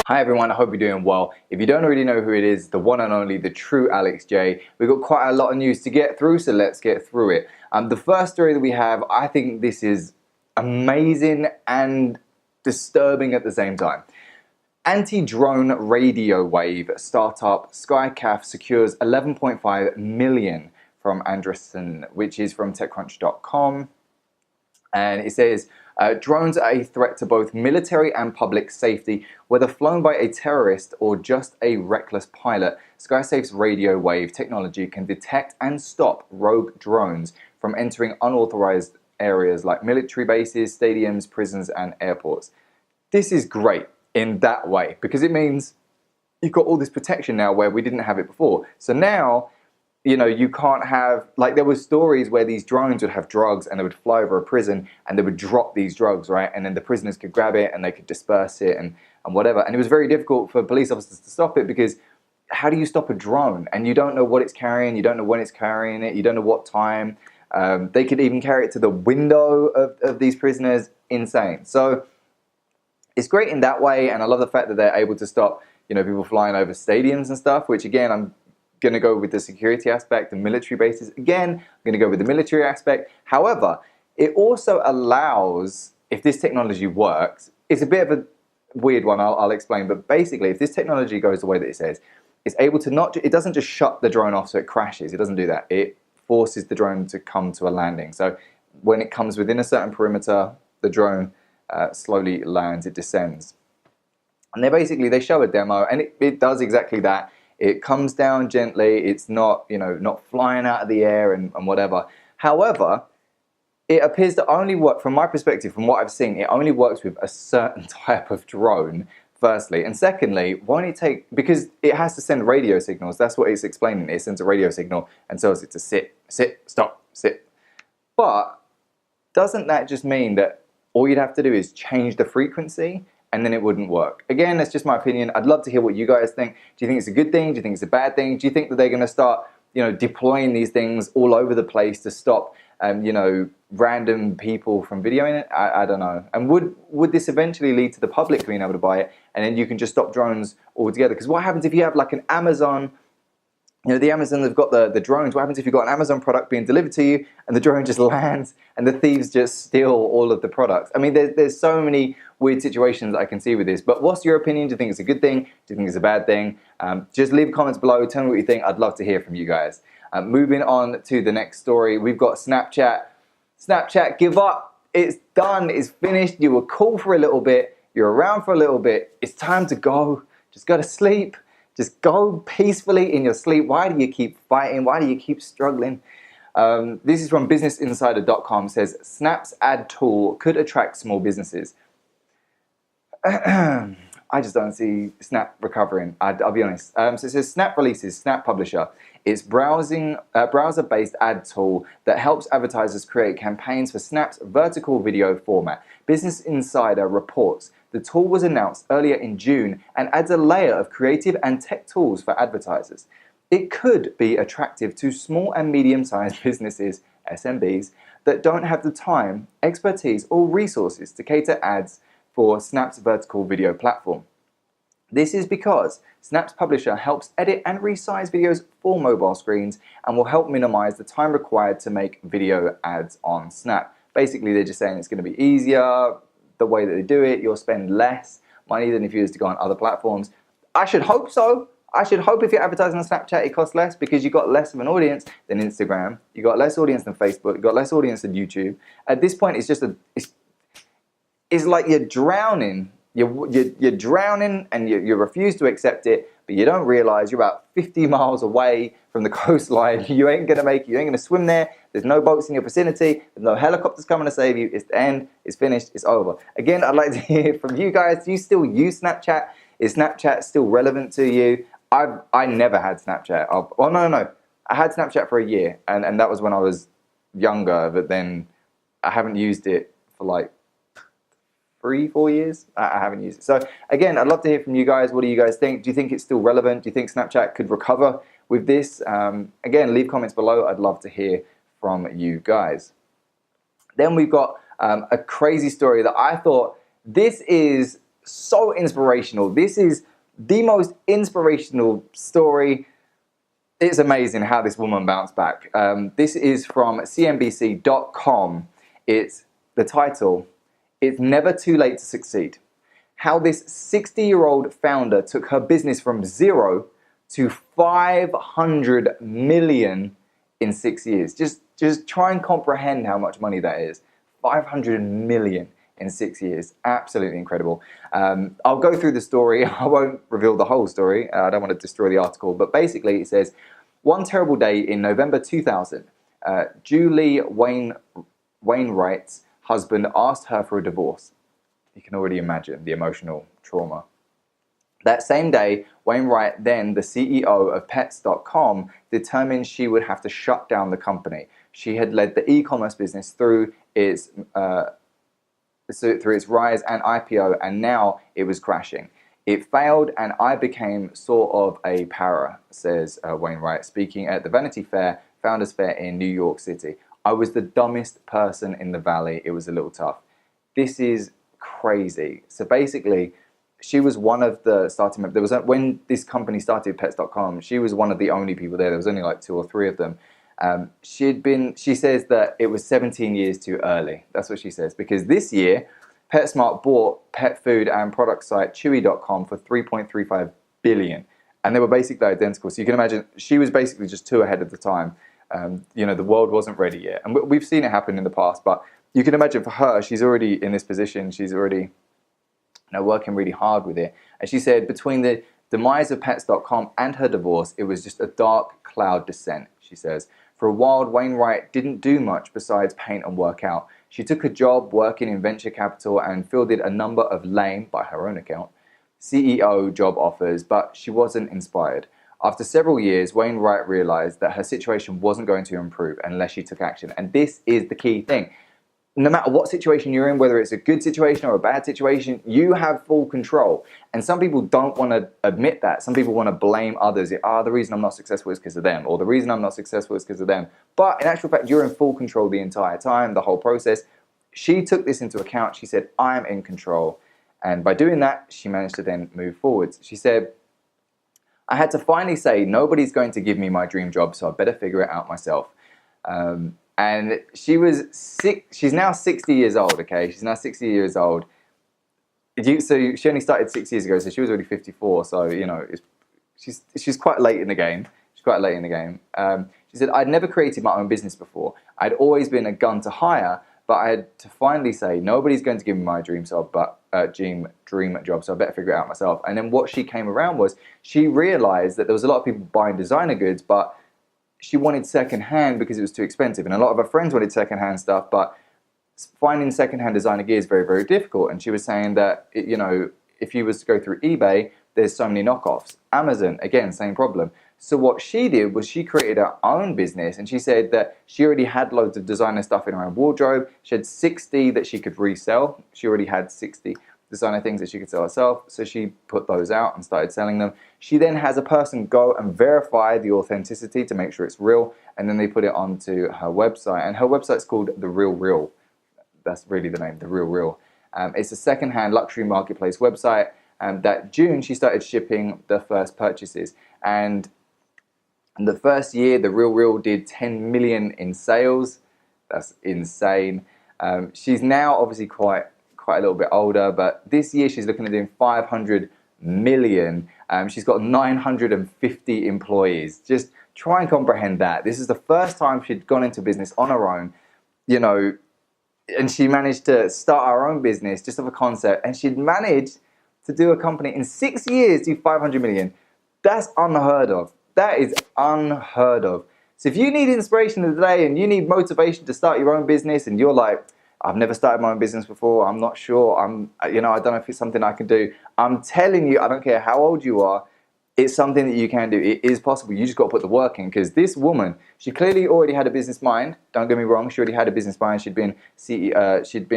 Hi everyone, I hope you're doing well. If you don't already know who it is, the one and only, the true Alex J. We've got quite a lot of news to get through, so let's get through it. The first story that we have, I think this is amazing and disturbing at the same time. Anti-drone radio wave startup Skycaf secures 11.5 million from Andreessen, which is from TechCrunch.com. And it says, drones are a threat to both military and public safety, whether flown by a terrorist or just a reckless pilot. SkySafe's radio wave technology can detect and stop rogue drones from entering unauthorized areas like military bases, stadiums, prisons, and airports. This is great in that way because it means you've got all this protection now where we didn't have it before. So now, you know, you can't have, like, there were stories where these drones would have drugs and they would fly over a prison and they would drop these drugs, right? And then the prisoners could grab it and they could disperse it and whatever. And it was very difficult for police officers to stop it because how do you stop a drone? And you don't know what it's carrying, you don't know when it's carrying it, you don't know what time. They could even carry it to the window of these prisoners. Insane. So it's great in that way, and I love the fact that they're able to stop, you know, people flying over stadiums and stuff, which again, I'm going to go with the security aspect and military bases. Again, I'm going to go with the military aspect. However, it also allows, if this technology works, it's a bit of a weird one, I'll explain, but basically, if this technology goes the way that it says, it's able to not, it doesn't just shut the drone off so it crashes, it doesn't do that. It forces the drone to come to a landing. So when it comes within a certain perimeter, the drone slowly lands, it descends. And they show a demo, and it does exactly that. It comes down gently. It's not, you know, not flying out of the air and whatever. However, it appears to only work, from my perspective, from what I've seen, it only works with a certain type of drone, firstly. And secondly, won't it take, because it has to send radio signals. That's what it's explaining. It sends a radio signal and tells it to sit, stop, sit. But doesn't that just mean that all you'd have to do is change the frequency and then it wouldn't work? Again, that's just my opinion. I'd love to hear what you guys think. Do you think it's a good thing? Do you think it's a bad thing? Do you think that they're going to start, you know, deploying these things all over the place to stop, you know, random people from videoing it? I don't know. And would this eventually lead to the public being able to buy it, and then you can just stop drones altogether? Because what happens if you have like an Amazon? You know, the Amazon, they've got the drones. What happens if you've got an Amazon product being delivered to you and the drone just lands and the thieves just steal all of the products? I mean, there's so many weird situations I can see with this. But what's your opinion? Do you think it's a good thing? Do you think it's a bad thing? Just leave comments below. Tell me what you think. I'd love to hear from you guys. Moving on to the next story, we've got Snapchat. Snapchat, give up. It's done. It's finished. You were cool for a little bit. You're around for a little bit. It's time to go. Just go to sleep. Just go peacefully in your sleep. Why do you keep fighting? Why do you keep struggling? This is from BusinessInsider.com. Says Snap's ad tool could attract small businesses. I just don't see Snap recovering. I'll be honest. So it says Snap releases Snap Publisher. It's browser-based ad tool that helps advertisers create campaigns for Snap's vertical video format. Business Insider reports the tool was announced earlier in June and adds a layer of creative and tech tools for advertisers. It could be attractive to small and medium-sized businesses, SMBs, that don't have the time, expertise, or resources to cater ads for Snap's vertical video platform. This is because Snap's Publisher helps edit and resize videos for mobile screens and will help minimize the time required to make video ads on Snap. Basically, they're just saying it's going to be easier. The way that they do it, you'll spend less money than if you was to go on other platforms. I should hope so. I should hope if you're advertising on Snapchat, it costs less because you've got less of an audience than Instagram. You've got less audience than Facebook. You've got less audience than YouTube. At this point, it's just it's like you're drowning. You're drowning and you refuse to accept it, but you don't realize you're about 50 miles away from the coastline. You ain't gonna make it. You ain't gonna swim there. There's no boats in your vicinity. There's no helicopters coming to save you. It's the end. It's finished. It's over. Again, I'd like to hear from you guys. Do you still use Snapchat? Is Snapchat still relevant to you? I never had Snapchat. Oh, no. I had Snapchat for a year, and that was when I was younger, but then I haven't used it for like 3-4 years. I haven't used it. So again, I'd love to hear from you guys. What do you guys think? Do you think it's still relevant? Do you think Snapchat could recover with this? Again, leave comments below. I'd love to hear from you guys. Then we've got a crazy story that I thought, this is so inspirational. This is the most inspirational story. It's amazing how this woman bounced back. This is from CNBC.com. It's the title, "It's Never Too Late to Succeed. How this 60-year-old founder took her business from zero to 500 million in 6 years." Just try and comprehend how much money that is. 500 million in 6 years. Absolutely incredible. I'll go through the story. I won't reveal the whole story. I don't want to destroy the article. But basically it says, one terrible day in November 2000, Julie Wainwright's husband asked her for a divorce. You can already imagine the emotional trauma. That same day, Wainwright, then the CEO of Pets.com, determined she would have to shut down the company. She had led the e-commerce business through its rise and IPO, and now it was crashing. It failed, and I became sort of a para, says Wainwright, speaking at the Vanity Fair, Founders Fair in New York City. I was the dumbest person in the valley. It was a little tough. This is crazy. So basically, she was one of the starting members. When this company started, Pets.com, she was one of the only people there. There was only like 2 or 3 of them. She says that it was 17 years too early. That's what she says. Because this year, PetSmart bought pet food and product site Chewy.com for $3.35 billion. And they were basically identical. So you can imagine she was basically just 2 ahead of the time. The world wasn't ready yet. And we've seen it happen in the past. But you can imagine for her, she's already in this position. She's already working really hard with it. And she said between the demise of Pets.com and her divorce, it was just a dark cloud descent, she says. For a while, Wainwright didn't do much besides paint and work out. She took a job working in venture capital and fielded a number of lame, by her own account, CEO job offers, but she wasn't inspired. After several years, Wainwright realized that her situation wasn't going to improve unless she took action. And this is the key thing. No matter what situation you're in, whether it's a good situation or a bad situation, you have full control. And some people don't want to admit that. Some people want to blame others. The reason I'm not successful is because of them, or the reason I'm not successful is because of them. But in actual fact, you're in full control the entire time, the whole process. She took this into account. She said, I'm in control. And by doing that, she managed to then move forwards. She said, I had to finally say, nobody's going to give me my dream job, so I better figure it out myself. And she's now 60 years old, okay? She's now 60 years old. So she only started 6 years ago, so she was already 54. So, she's quite late in the game. She's quite late in the game. She said, I'd never created my own business before. I'd always been a gun to hire, but I had to finally say, nobody's going to give me my dream job, dream job, so I better figure it out myself. And then what she came around was, she realized that there was a lot of people buying designer goods, but she wanted secondhand because it was too expensive. And a lot of her friends wanted secondhand stuff, but finding secondhand designer gear is very, very difficult. And she was saying that, if you was to go through eBay, there's so many knockoffs. Amazon, again, same problem. So what she did was she created her own business, and she said that she already had loads of designer stuff in her own wardrobe. She had 60 that she could resell. She already had 60 designer things that she could sell herself. So she put those out and started selling them. She then has a person go and verify the authenticity to make sure it's real, and then they put it onto her website. And her website's called The Real Real. That's really the name, The Real Real. It's a secondhand luxury marketplace website. That June, she started shipping the first purchases. And in the first year, The Real Real did 10 million in sales. That's insane. She's now obviously quite a little bit older, but this year she's looking at doing 500 million. She's got 950 employees. Just try and comprehend that. This is the first time she'd gone into business on her own, and she managed to start her own business just of a concept, and she'd managed to do a company in 6 years do 500 million. That's unheard of. That is unheard of. So if you need inspiration today and you need motivation to start your own business, and you're like, I've never started my own business before, I'm not sure, I don't know if it's something I can do. I'm telling you, I don't care how old you are, it's something that you can do. It is possible. You just got to put the work in, because this woman, she clearly already had a business mind. Don't get me wrong, she already had a business mind. She'd been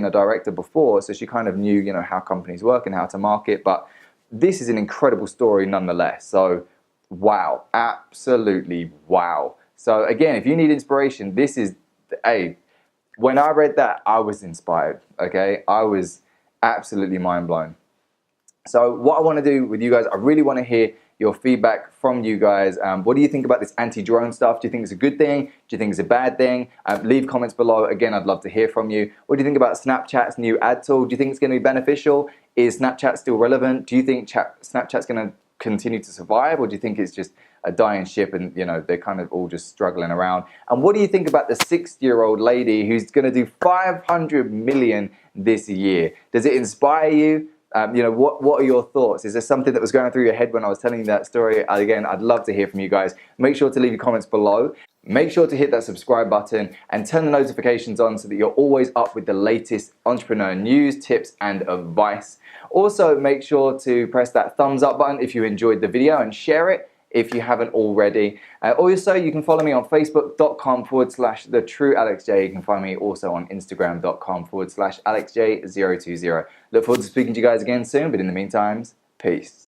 a director before, so she kind of knew, how companies work and how to market. But this is an incredible story nonetheless. So, wow, absolutely wow. So again, if you need inspiration, this is, when I read that, I was inspired, okay? I was absolutely mind blown. So what I want to do with you guys, I really want to hear your feedback from you guys. What do you think about this anti-drone stuff? Do you think it's a good thing? Do you think it's a bad thing? Leave comments below. Again, I'd love to hear from you. What do you think about Snapchat's new ad tool? Do you think it's going to be beneficial? Is Snapchat still relevant? Do you think Snapchat's going to continue to survive, or do you think it's just a dying ship and they're kind of all just struggling around? And what do you think about the 60-year-old lady who's going to do 500 million this year? Does it inspire you? What are your thoughts? Is there something that was going through your head when I was telling you that story? Again, I'd love to hear from you guys. Make sure to leave your comments below. Make sure to hit that subscribe button and turn the notifications on so that you're always up with the latest entrepreneur news, tips, and advice. Also, make sure to press that thumbs up button if you enjoyed the video and share it if you haven't already. Also, you can follow me on facebook.com/thetruealexj. You can find me also on instagram.com/alexj020. Look forward to speaking to you guys again soon, but in the meantime, peace.